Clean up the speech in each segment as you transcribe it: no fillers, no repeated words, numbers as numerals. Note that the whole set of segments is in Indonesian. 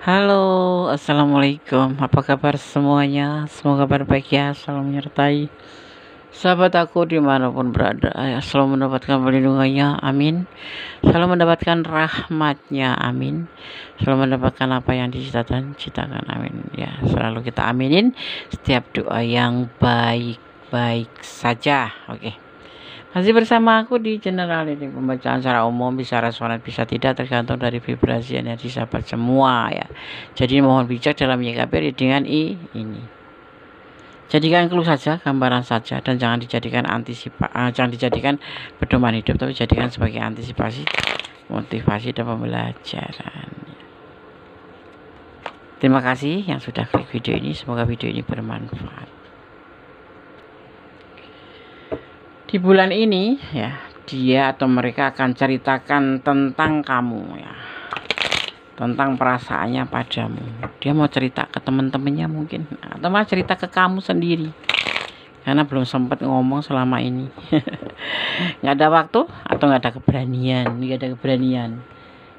Halo, assalamualaikum. Apa kabar semuanya? Semoga baik ya, selalu menyertai sahabat aku dimanapun berada. Ya, selalu mendapatkan perlindungannya, amin. Selalu mendapatkan rahmatnya, amin. Selalu mendapatkan apa yang dicitakan, amin. Ya, selalu kita aminin setiap doa yang baik-baik saja. Oke. Masih bersama aku di channel ini, pembacaan secara umum, bisa resonan bisa tidak, tergantung dari vibrasi energi sahabat semua ya. Jadi mohon bijak dalam menyikapi readingan ini. Jadikan clue saja, gambaran saja, dan jangan dijadikan jangan dijadikan pedoman hidup, tapi jadikan sebagai antisipasi, motivasi dan pembelajaran. Terima kasih yang sudah klik video ini, semoga video ini bermanfaat. Di bulan ini ya, dia atau mereka akan ceritakan tentang kamu ya, tentang perasaannya padamu. Dia mau cerita ke teman-temannya mungkin, atau malah cerita ke kamu sendiri, karena belum sempat ngomong selama ini. Nggak ada waktu atau nggak ada keberanian.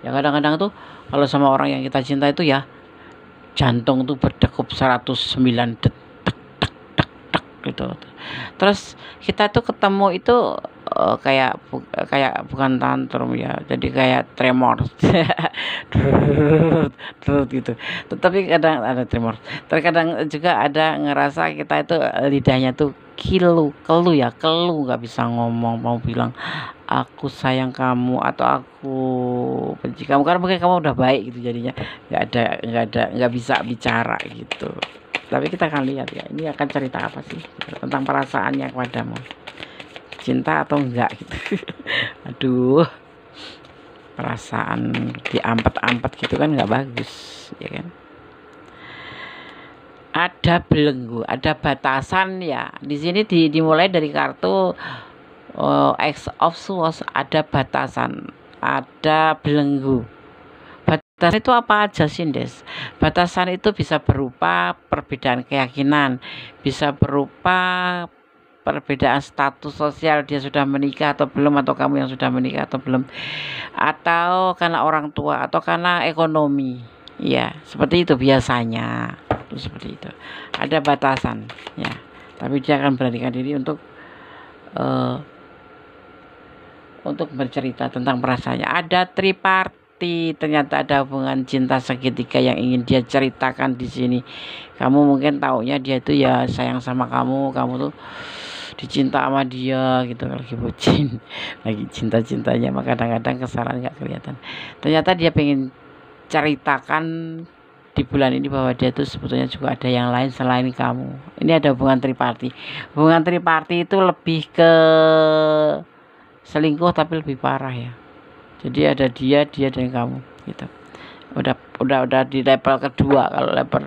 Ya kadang-kadang tuh kalau sama orang yang kita cinta itu ya, jantung tuh berdegup 109 detik gitu. Terus kita tuh ketemu itu kayak bukan tantrum ya, jadi kayak tremor. Gitu. Tetapi kadang ada tremor, terkadang juga ada ngerasa kita itu lidahnya tuh kelu nggak bisa ngomong, mau bilang aku sayang kamu atau aku benci kamu, karena mungkin kamu udah baik gitu, jadinya nggak bisa bicara gitu. Tapi kita akan lihat ya, ini akan cerita apa sih tentang perasaannya kepadamu, cinta atau enggak gitu. Aduh, perasaan diampet-ampet gitu kan nggak bagus ya kan. Ada belenggu, ada batasan ya. Di sini dimulai dari kartu X of Swords, ada batasan, ada belenggu. Batasan itu apa aja sih, Des? Batasan itu bisa berupa perbedaan keyakinan, bisa berupa perbedaan status sosial, dia sudah menikah atau belum, atau kamu yang sudah menikah atau belum, atau karena orang tua, atau karena ekonomi. Ya, seperti itu biasanya. Itu seperti itu. Ada batasan, ya. Tapi dia akan beranikan diri untuk bercerita tentang perasaannya. Ada triparti, ternyata ada hubungan cinta segitiga yang ingin dia ceritakan di sini. Kamu mungkin taunya dia itu ya sayang sama kamu tuh dicinta sama dia gitu, lagi bucin, lagi cinta-cintanya, maka kadang-kadang kesalahan nggak kelihatan. Ternyata dia pengen ceritakan di bulan ini bahwa dia tuh sebetulnya juga ada yang lain selain kamu. Ini ada hubungan triparti. Hubungan triparti itu lebih ke selingkuh tapi lebih parah ya. Jadi ada dia dan kamu gitu. Udah di level kedua. Kalau level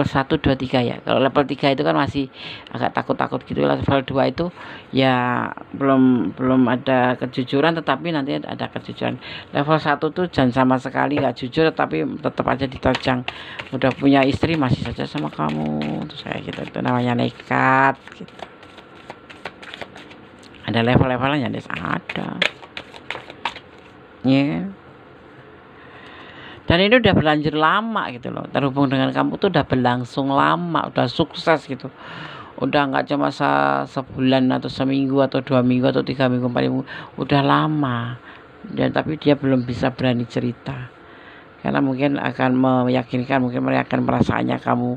1 2 3 ya. Kalau level 3 itu kan masih agak takut-takut gitu. Level 2 itu ya belum ada kejujuran, tetapi nanti ada kejujuran. Level 1 tuh jangan sama sekali nggak jujur, tapi tetap aja diterjang. Udah punya istri masih saja sama kamu. Terus kayak gitu, itu namanya nekat gitu. Ada level-levelnya, Des, ada. Ya kan? Dan ini udah berlanjut lama gitu loh, terhubung dengan kamu tuh udah berlangsung lama, udah sukses gitu, udah nggak cuma sebulan atau seminggu atau 2 minggu atau 3 minggu 4 minggu, udah lama. Dan tapi dia belum bisa berani cerita karena mungkin akan meyakinkan, mungkin perasaannya kamu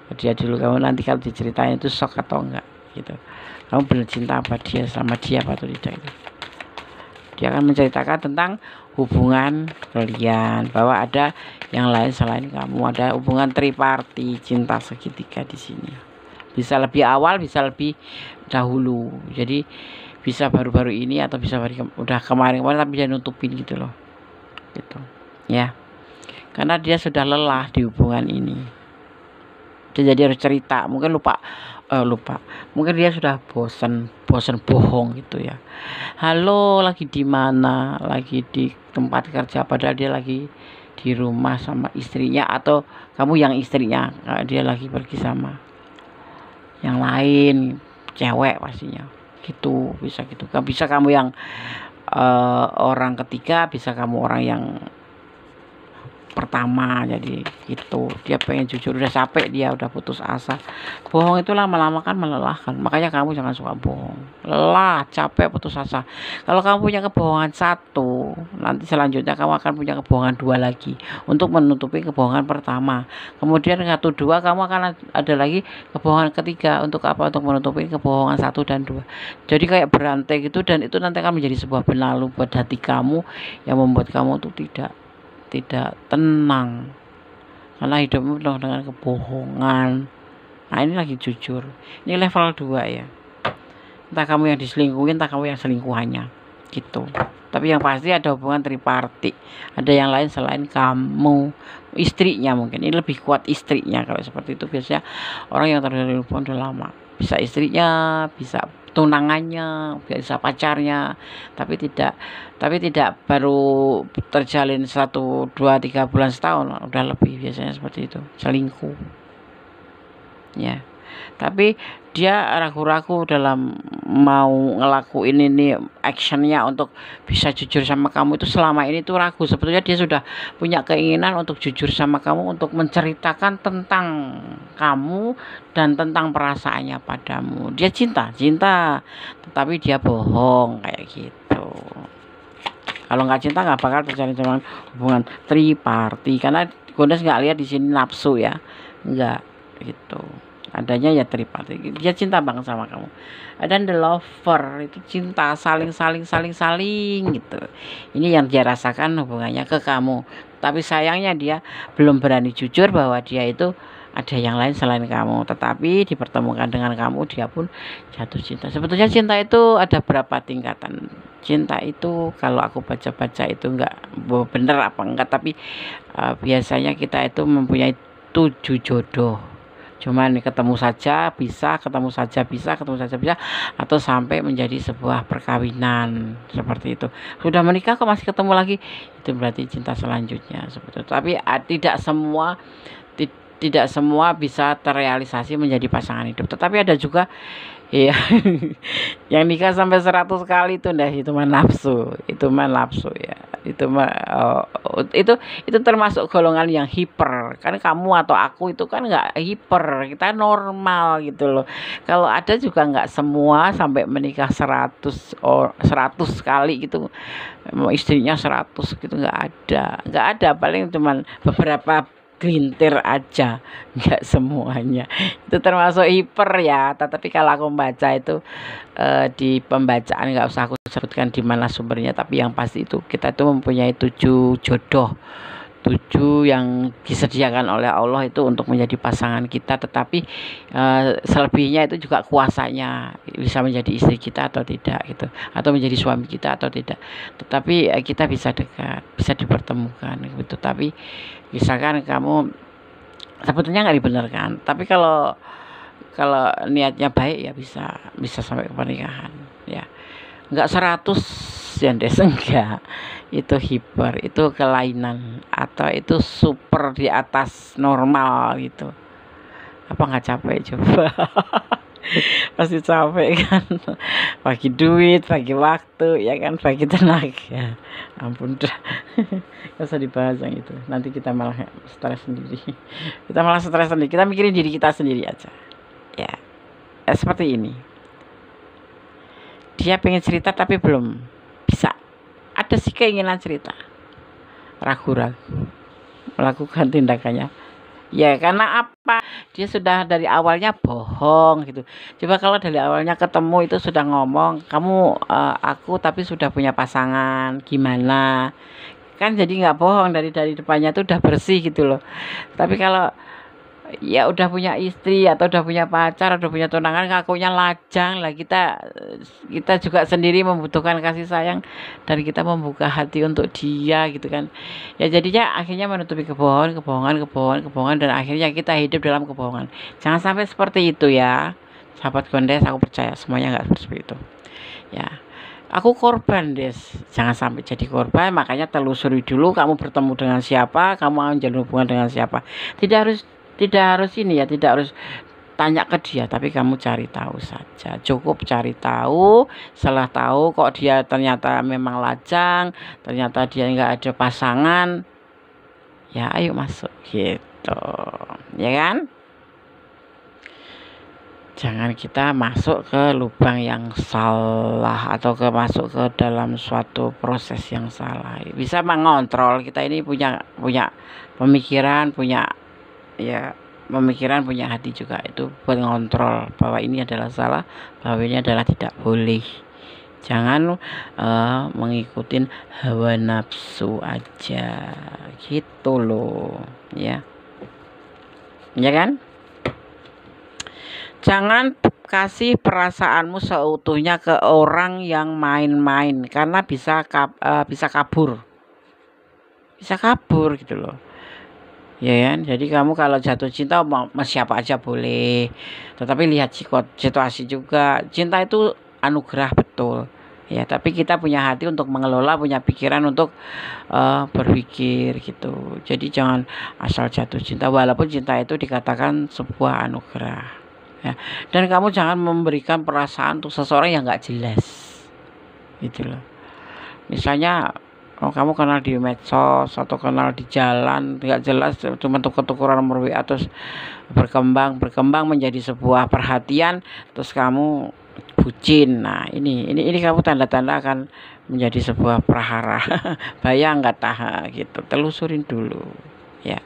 ke dia dulu, kamu nanti kalau diceritain itu shock atau enggak gitu, kamu benar cinta apa dia, sama dia apa atau tidak itu. Dia akan menceritakan tentang hubungan kalian, bahwa ada yang lain selain kamu, ada hubungan triparti, cinta segitiga di sini. Bisa lebih awal, bisa lebih dahulu. Jadi bisa baru-baru ini atau bisa udah kemarin tapi dia nutupin gitu loh. Gitu. Ya. Karena dia sudah lelah di hubungan ini. Dia jadi harus cerita, mungkin lupa. Mungkin dia sudah bosan bohong gitu ya. Halo, lagi di mana? Lagi di tempat kerja, padahal dia lagi di rumah sama istrinya, atau kamu yang istrinya, dia lagi pergi sama yang lain, cewek pastinya. Gitu, bisa gitu. Bisa kamu yang orang ketiga, bisa kamu orang yang pertama. Jadi gitu, dia pengen jujur, udah capek, dia udah putus asa. Bohong itu lama-lama kan melelahkan, makanya kamu jangan suka bohong. Lelah, capek, putus asa. Kalau kamu punya kebohongan satu, nanti selanjutnya kamu akan punya kebohongan dua lagi untuk menutupi kebohongan pertama. Kemudian satu dua kamu akan ada lagi kebohongan ketiga. Untuk apa? Untuk menutupi kebohongan satu dan dua. Jadi kayak berantai gitu, dan itu nanti akan menjadi sebuah benalu buat hati kamu yang membuat kamu tuh tidak tenang, karena hidupmu penuh dengan kebohongan. Nah, ini lagi jujur, ini level 2 ya. Entah kamu yang diselingkuhin, entah kamu yang selingkuhannya gitu. Tapi yang pasti ada hubungan tripartit, ada yang lain selain kamu. Istrinya mungkin, ini lebih kuat istrinya. Kalau seperti itu biasanya orang yang terjadi hubungan udah lama, bisa istrinya, bisa tunangannya, bisa pacarnya, tapi tidak baru terjalin 1, 2, 3 bulan, setahun, udah lebih biasanya seperti itu, selingkuh ya. Tapi dia ragu-ragu dalam mau ngelakuin ini, actionnya untuk bisa jujur sama kamu itu selama ini tuh ragu. Sebetulnya dia sudah punya keinginan untuk jujur sama kamu, untuk menceritakan tentang kamu dan tentang perasaannya padamu. Dia cinta, tetapi dia bohong kayak gitu. Kalau nggak cinta nggak bakal terjalin hubungan tripartit, karena Gondes nggak lihat di sini nafsu ya, nggak gitu. Adanya ya tripartit. Dia cinta banget sama kamu. Dan the lover itu cinta, saling gitu. Ini yang dia rasakan hubungannya ke kamu. Tapi sayangnya dia belum berani jujur bahwa dia itu ada yang lain selain kamu. Tetapi dipertemukan dengan kamu, dia pun jatuh cinta. Sebetulnya cinta itu ada berapa tingkatan. Cinta itu kalau aku baca-baca itu enggak bener apa enggak, tapi biasanya kita itu mempunyai 7 jodoh. Cuman ketemu saja bisa, atau sampai menjadi sebuah perkawinan seperti itu. Sudah menikah kok masih ketemu lagi, itu berarti cinta selanjutnya seperti itu. Tapi tidak semua bisa terrealisasi menjadi pasangan hidup. Tetapi ada juga ya yang nikah sampai 100 kali itu mah nafsu, ya. Itu termasuk golongan yang hiper. Kan kamu atau aku itu kan nggak hiper, kita normal gitu loh. Kalau ada juga nggak semua sampai menikah 100 kali gitu, istrinya 100 gitu, nggak ada, paling cuman beberapa gelintir aja, nggak semuanya. Itu termasuk hiper ya. Tetapi kalau aku membaca itu di pembacaan, nggak usah aku sebutkan di mana sumbernya, tapi yang pasti itu kita itu mempunyai 7 jodoh, 7 yang disediakan oleh Allah itu untuk menjadi pasangan kita. Tetapi selebihnya itu juga kuasanya, bisa menjadi istri kita atau tidak gitu, atau menjadi suami kita atau tidak. Tetapi kita bisa dekat, bisa dipertemukan gitu. Tapi misalkan kamu sebetulnya nggak dibenarkan, tapi kalau niatnya baik ya bisa sampai ke pernikahan ya. Nggak 100 ya Des, enggak, itu hiper, itu kelainan, atau itu super di atas normal gitu. Apa nggak capek coba? Pasti capek kan, bagi duit, bagi waktu ya kan, bagi tenaga. Ampun dah, gak usah dibahas yang itu, nanti kita malah stres sendiri. Kita mikirin diri kita sendiri aja ya. Seperti ini, dia pengen cerita tapi belum bisa, ada sih keinginan cerita, ragu-ragu melakukan tindakannya ya. Karena apa? Dia sudah dari awalnya bohong gitu. Coba kalau dari awalnya ketemu itu sudah ngomong, kamu aku tapi sudah punya pasangan, gimana? Kan jadi nggak bohong, dari depannya tuh udah bersih gitu loh. Tapi kalau ya udah punya istri atau udah punya pacar, udah punya tunangan, ngakunya lajang lah. Kita juga sendiri membutuhkan kasih sayang, dan kita membuka hati untuk dia gitu kan ya. Jadinya akhirnya menutupi kebohongan, dan akhirnya kita hidup dalam kebohongan. Jangan sampai seperti itu ya sahabat Gondes. Aku percaya semuanya nggak seperti itu ya. Aku korban Des, jangan sampai jadi korban. Makanya telusuri dulu kamu bertemu dengan siapa, kamu mau menjalin hubungan dengan siapa. Tidak harus ini ya, tidak harus tanya ke dia, tapi kamu cari tahu saja. Cukup cari tahu. Setelah tahu kok dia ternyata memang lajang, ternyata dia nggak ada pasangan, ya ayo masuk gitu, ya kan? Jangan kita masuk ke lubang yang salah atau masuk ke dalam suatu proses yang salah. Bisa mengontrol, kita ini punya pemikiran, punya hati juga, itu buat ngontrol bahwa ini adalah salah, bahwa ini adalah tidak boleh. Jangan mengikuti hawa nafsu aja gitu loh, ya kan? Jangan kasih perasaanmu seutuhnya ke orang yang main-main, karena bisa kabur gitu loh, ya kan? Jadi kamu kalau jatuh cinta sama siapa aja boleh, tetapi lihat situasi juga. Cinta itu anugerah, betul ya, tapi kita punya hati untuk mengelola, punya pikiran untuk berpikir gitu. Jadi jangan asal jatuh cinta, walaupun cinta itu dikatakan sebuah anugerah ya. Dan kamu jangan memberikan perasaan untuk seseorang yang nggak jelas gitu loh. Misalnya kamu kenal di medsos atau kenal di jalan, nggak jelas, cuma tuker-tukeran nomor WA, terus berkembang menjadi sebuah perhatian, terus kamu bucin. Nah ini kamu tanda-tanda akan menjadi sebuah prahara. Bahaya nggak tahan gitu. Telusurin dulu ya,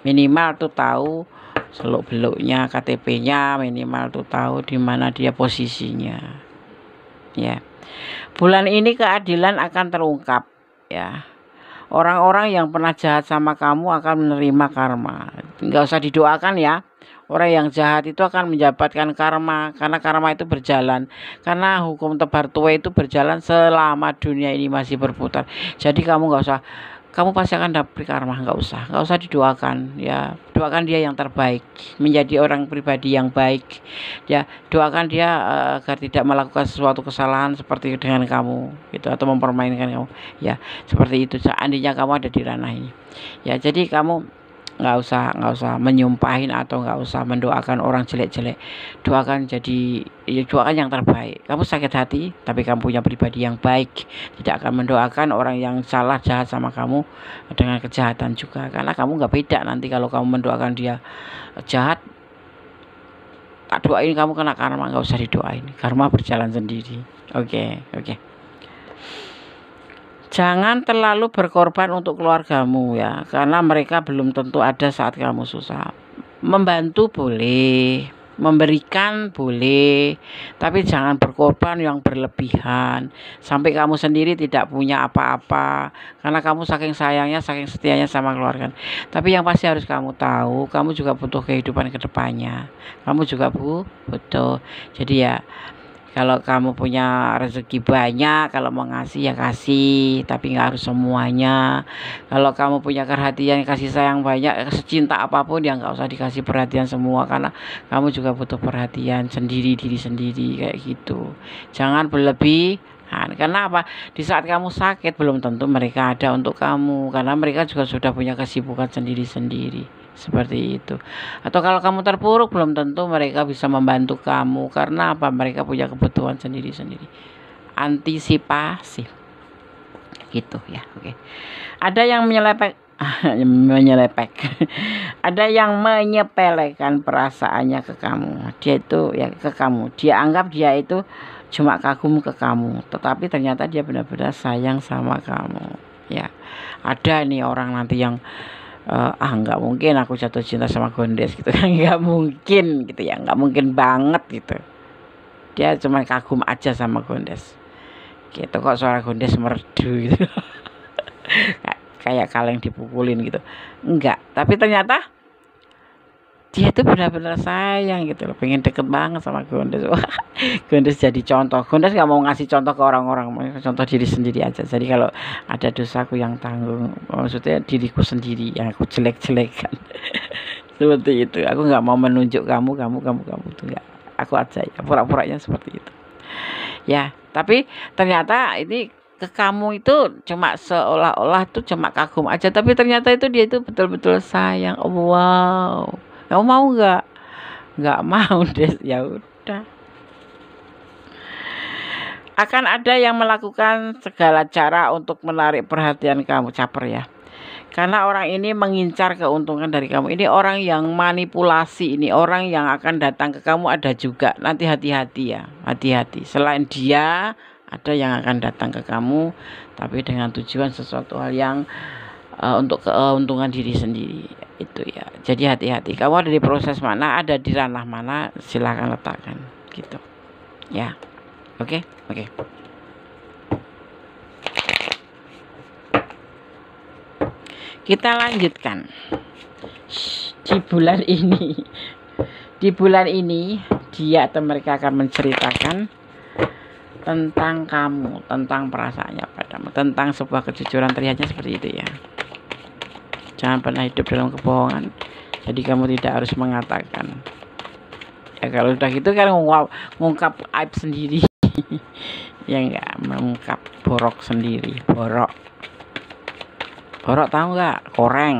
minimal tuh tahu seluk-beluknya, KTP-nya, minimal tuh tahu di mana dia posisinya ya. Bulan ini keadilan akan terungkap ya. Orang-orang yang pernah jahat sama kamu akan menerima karma. Nggak usah didoakan ya. Orang yang jahat itu akan mendapatkan karma, karena karma itu berjalan. Karena hukum tebar tuai itu berjalan selama dunia ini masih berputar. Jadi kamu pasti akan dapat karma. Nggak usah didoakan ya. Doakan dia yang terbaik, menjadi orang pribadi yang baik ya. Doakan dia agar tidak melakukan sesuatu kesalahan seperti dengan kamu gitu, atau mempermainkan kamu ya, seperti itu. Seandainya kamu ada di ranah ini ya, jadi kamu nggak usah menyumpahin atau nggak usah mendoakan orang jelek-jelek. Doakan yang terbaik. Kamu sakit hati, tapi kamu punya pribadi yang baik, tidak akan mendoakan orang yang salah, jahat sama kamu dengan kejahatan juga, karena kamu nggak beda. Nanti kalau kamu mendoakan dia jahat, tak doain kamu kena karma. Nggak usah didoain, karma berjalan sendiri. Oke. Jangan terlalu berkorban untuk keluargamu ya, karena mereka belum tentu ada saat kamu susah. Membantu boleh, memberikan boleh, tapi jangan berkorban yang berlebihan sampai kamu sendiri tidak punya apa-apa, karena kamu saking sayangnya, saking setianya sama keluarga. Tapi yang pasti harus kamu tahu, kamu juga butuh kehidupan ke depannya. Kamu juga butuh. Jadi ya, kalau kamu punya rezeki banyak, kalau mau ngasih ya kasih, tapi nggak harus semuanya. Kalau kamu punya perhatian, kasih sayang banyak, secinta apapun ya nggak usah dikasih perhatian semua, karena kamu juga butuh perhatian sendiri, diri sendiri kayak gitu. Jangan berlebihan. Karena apa? Di saat kamu sakit belum tentu mereka ada untuk kamu, karena mereka juga sudah punya kesibukan sendiri-sendiri. Seperti itu. Atau kalau kamu terpuruk belum tentu mereka bisa membantu kamu, karena apa? Mereka punya kebutuhan sendiri-sendiri. Antisipasi gitu ya. Oke. Ada yang menyepelekan ada yang menyepelekan perasaannya ke kamu. Dia anggap dia itu cuma kagum ke kamu, tetapi ternyata dia benar-benar sayang sama kamu ya. Ada nih orang nanti yang nggak mungkin aku jatuh cinta sama Gondes gitu kan, nggak mungkin gitu ya, nggak mungkin banget gitu. Dia cuma kagum aja sama Gondes gitu. Kok suara Gondes merdu gitu kayak kaleng dipukulin gitu, enggak. Tapi ternyata dia tuh benar-benar sayang gitu loh, pengen deket banget sama Gondes. Wah, Gondes jadi contoh. Gondes nggak mau ngasih contoh ke orang-orang, mau contoh diri sendiri aja. Jadi kalau ada dosaku yang tanggung, maksudnya diriku sendiri yang aku jelek-jelekan. Seperti itu. Aku nggak mau menunjuk kamu tuh nggak. Aku aja ya, pura-puranya seperti itu ya. Tapi ternyata ini ke kamu itu cuma seolah-olah tuh cuma kagum aja, tapi ternyata itu dia itu betul-betul sayang. Wow, kamu mau nggak mau deh, ya udah. Akan ada yang melakukan segala cara untuk menarik perhatian kamu, caper ya. Karena orang ini mengincar keuntungan dari kamu. Ini orang yang manipulasi, ini orang yang akan datang ke kamu ada juga. Nanti hati-hati ya, hati-hati. Selain dia, ada yang akan datang ke kamu, tapi dengan tujuan sesuatu hal yang untuk keuntungan diri sendiri. Itu ya. Jadi hati-hati. Kamu ada di proses mana, ada di ranah mana, silakan letakkan. Gitu. Ya. Oke, oke. Kita lanjutkan di bulan ini. Di bulan ini dia atau mereka akan menceritakan tentang kamu, tentang perasaannya padamu, tentang sebuah kejujuran. Terlihatnya seperti itu ya. Jangan pernah hidup dalam kebohongan. Jadi kamu tidak harus mengatakan. Ya kalau sudah gitu kan ngungkap aib sendiri. Ya enggak, mengungkap borok sendiri, borok. Borok tahu nggak? Koreng.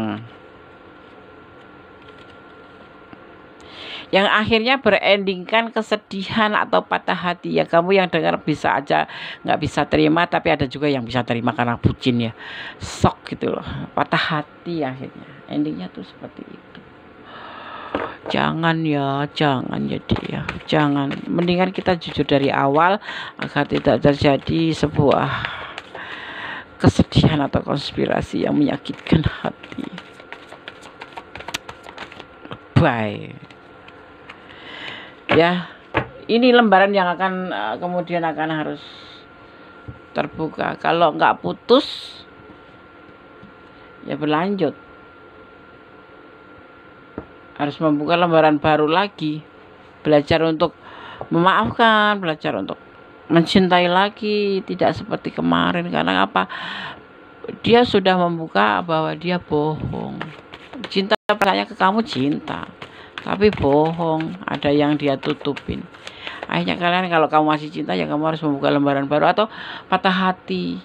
Yang akhirnya berendingkan kesedihan atau patah hati. Ya kamu yang dengar bisa aja nggak bisa terima, tapi ada juga yang bisa terima karena bucin ya. Sok gitu loh. Patah hati akhirnya. Endingnya tuh seperti itu. Jangan ya, jangan jadi ya. Jangan. Mendingan kita jujur dari awal agar tidak terjadi sebuah kesedihan atau konspirasi yang menyakitkan hati. Bye. Ya, ini lembaran yang akan kemudian akan harus terbuka. Kalau nggak putus, ya berlanjut. Harus membuka lembaran baru lagi. Belajar untuk memaafkan, belajar untuk mencintai lagi, tidak seperti kemarin. Karena apa? Dia sudah membuka bahwa dia bohong. Cinta percaya ke kamu cinta, tapi bohong. Ada yang dia tutupin. Akhirnya kalian kalau kamu masih cinta ya kamu harus membuka lembaran baru atau patah hati.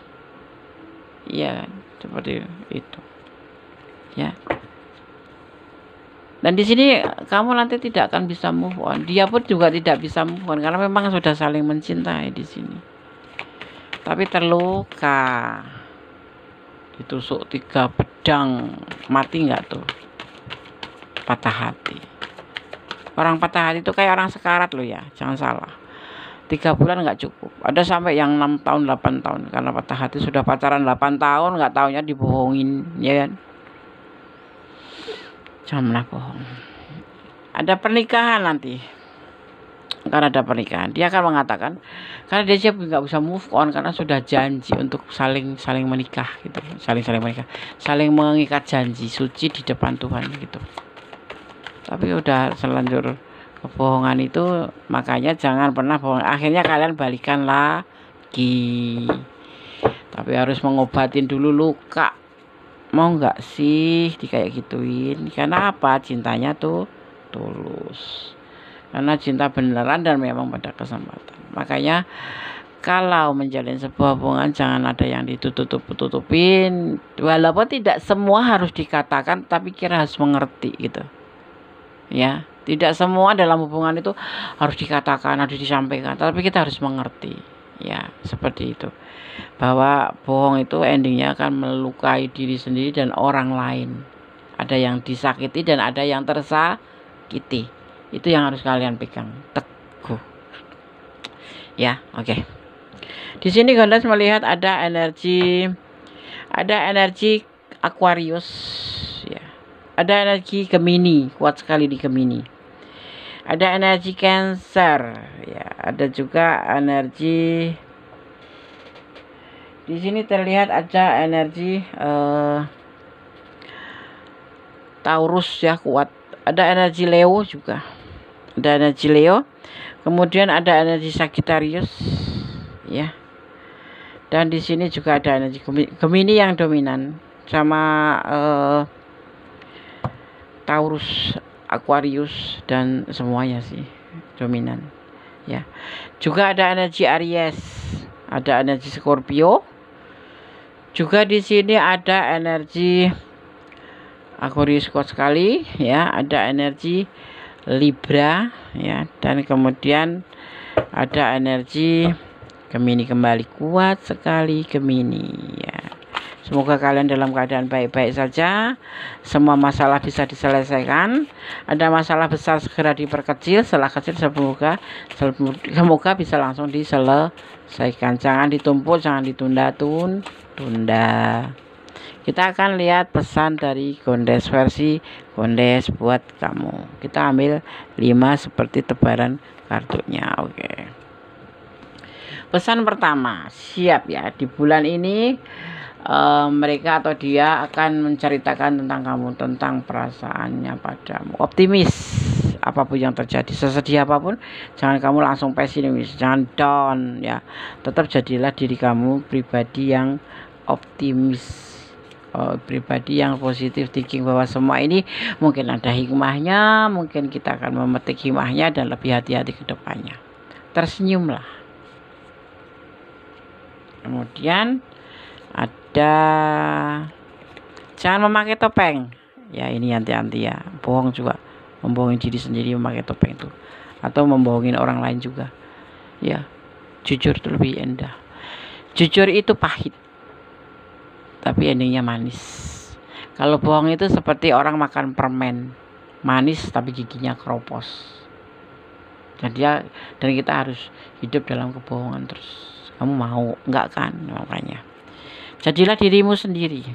Ya, seperti itu. Ya. Dan di sini kamu nanti tidak akan bisa move on. Dia pun juga tidak bisa move on karena memang sudah saling mencintai di sini. Tapi terluka. Ditusuk 3 pedang, mati nggak tuh? Patah hati. Orang patah hati itu kayak orang sekarat loh ya, jangan salah. 3 bulan nggak cukup. Ada sampai yang 6 tahun, 8 tahun karena patah hati sudah pacaran 8 tahun nggak taunya dibohongin, ya kan? Jangan pernah bohong. Ada pernikahan nanti. Karena ada pernikahan, dia akan mengatakan karena dia nggak bisa move on karena sudah janji untuk saling menikah gitu, saling menikah, saling mengikat janji suci di depan Tuhan gitu. Tapi udah selanjur kebohongan itu, makanya jangan pernah bohong. Akhirnya kalian balikan lagi, tapi harus mengobatin dulu luka. Mau nggak sih kayak gituin? Karena apa? Cintanya tuh tulus. Karena cinta beneran dan memang pada kesempatan. Makanya kalau menjalin sebuah hubungan jangan ada yang ditutup-tutupin. Walaupun tidak semua harus dikatakan, tapi kira harus mengerti gitu. Ya, tidak semua dalam hubungan itu harus dikatakan, harus disampaikan, tapi kita harus mengerti. Ya, seperti itu. Bahwa bohong itu endingnya akan melukai diri sendiri dan orang lain. Ada yang disakiti dan ada yang tersakiti. Itu yang harus kalian pegang teguh. Ya, oke. Di sini Gondas melihat ada energi Aquarius ya. Ada energi Gemini, kuat sekali di Gemini. Ada energi Cancer ya, ada juga energi di sini terlihat ada energi Taurus ya, kuat. Ada energi Leo juga. Ada energi Leo. Kemudian ada energi Sagittarius ya. Dan di sini juga ada energi Gemini yang dominan sama Taurus, Aquarius dan semuanya sih dominan ya. Juga ada energi Aries, ada energi Scorpio. Juga di sini ada energi Aquarius kuat sekali ya, ada energi Libra ya, dan kemudian ada energi Gemini kembali kuat sekali Gemini ya. Semoga kalian dalam keadaan baik-baik saja. Semua masalah bisa diselesaikan. Ada masalah besar segera diperkecil, setelah kecil semoga bisa langsung diselesaikan. Jangan ditumpuk, jangan ditunda-tunda. Kita akan lihat pesan dari Gondes versi Gondes buat kamu. Kita ambil 5 seperti tebaran kartunya. Oke. Pesan pertama, siap ya. Di bulan ini mereka atau dia akan menceritakan tentang kamu, tentang perasaannya padamu. Optimis apapun yang terjadi, sesedih apapun, jangan kamu langsung pesimis, jangan down ya. Tetap jadilah diri kamu pribadi yang optimis, pribadi yang positif thinking, bahwa semua ini mungkin ada hikmahnya, mungkin kita akan memetik hikmahnya dan lebih hati-hati ke depannya. Tersenyumlah. Kemudian ada jangan memakai topeng ya, ini anti-anti ya, bohong juga, membohongi diri sendiri memakai topeng itu, atau membohongin orang lain juga ya. Jujur itu lebih indah. Jujur itu pahit tapi endingnya manis. Kalau bohong itu seperti orang makan permen, manis tapi giginya keropos. Dan kita harus hidup dalam kebohongan terus. Kamu mau enggak kan? Makanya jadilah dirimu sendiri.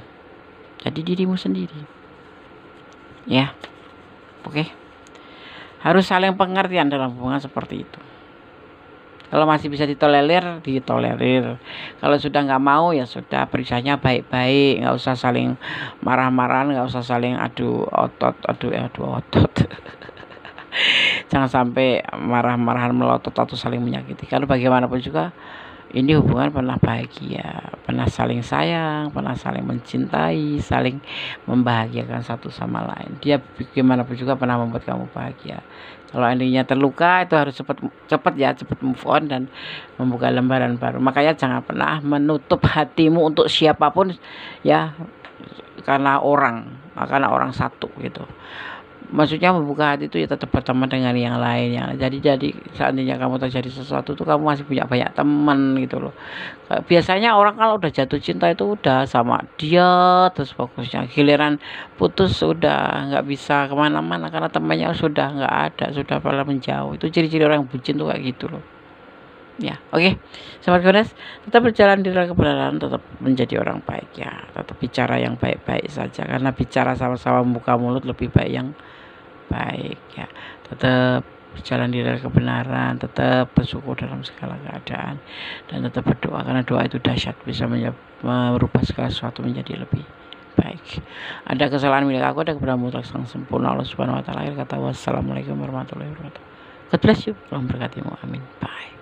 Jadi dirimu sendiri. Ya. Oke. Harus saling pengertian dalam hubungan seperti itu. Kalau masih bisa ditolerir, ditolerir. Kalau sudah nggak mau, ya sudah, perisanya baik-baik. Nggak usah saling marah-marahan, nggak usah saling adu otot. Jangan sampai marah-marahan melotot atau saling menyakiti. Karena bagaimanapun juga, ini hubungan pernah bahagia, pernah saling sayang, pernah saling mencintai, saling membahagiakan satu sama lain. Dia bagaimanapun juga pernah membuat kamu bahagia. Kalau endingnya terluka, itu harus cepat move on dan membuka lembaran baru. Makanya jangan pernah menutup hatimu untuk siapapun ya, karena orang satu gitu. Maksudnya membuka hati itu ya tetap berteman dengan yang lain. Jadi seandainya kamu terjadi sesuatu tuh, kamu masih punya banyak teman gitu loh. Biasanya orang kalau udah jatuh cinta itu udah sama dia terus fokusnya, giliran putus sudah nggak bisa kemana-mana karena temannya sudah nggak ada, sudah pada menjauh. Itu ciri-ciri orang bucin tuh kayak gitu loh ya. Oke, Sobat Gondes, tetap berjalan di dalam kebenaran, tetap menjadi orang baik ya, tetap bicara yang baik-baik saja, karena bicara sama-sama membuka mulut lebih baik yang baik ya. Tetap berjalan di dalam kebenaran, tetap bersyukur dalam segala keadaan, dan tetap berdoa, karena doa itu dahsyat, bisa merubah segala sesuatu menjadi lebih baik. Ada kesalahan milik aku, ada kebenaran mutlak sang sempurna Allah Subhanahu wa taala. Kata wassalamualaikum warahmatullahi wabarakatuh. God bless you. Tuhan berkatimu. Amin. Bye.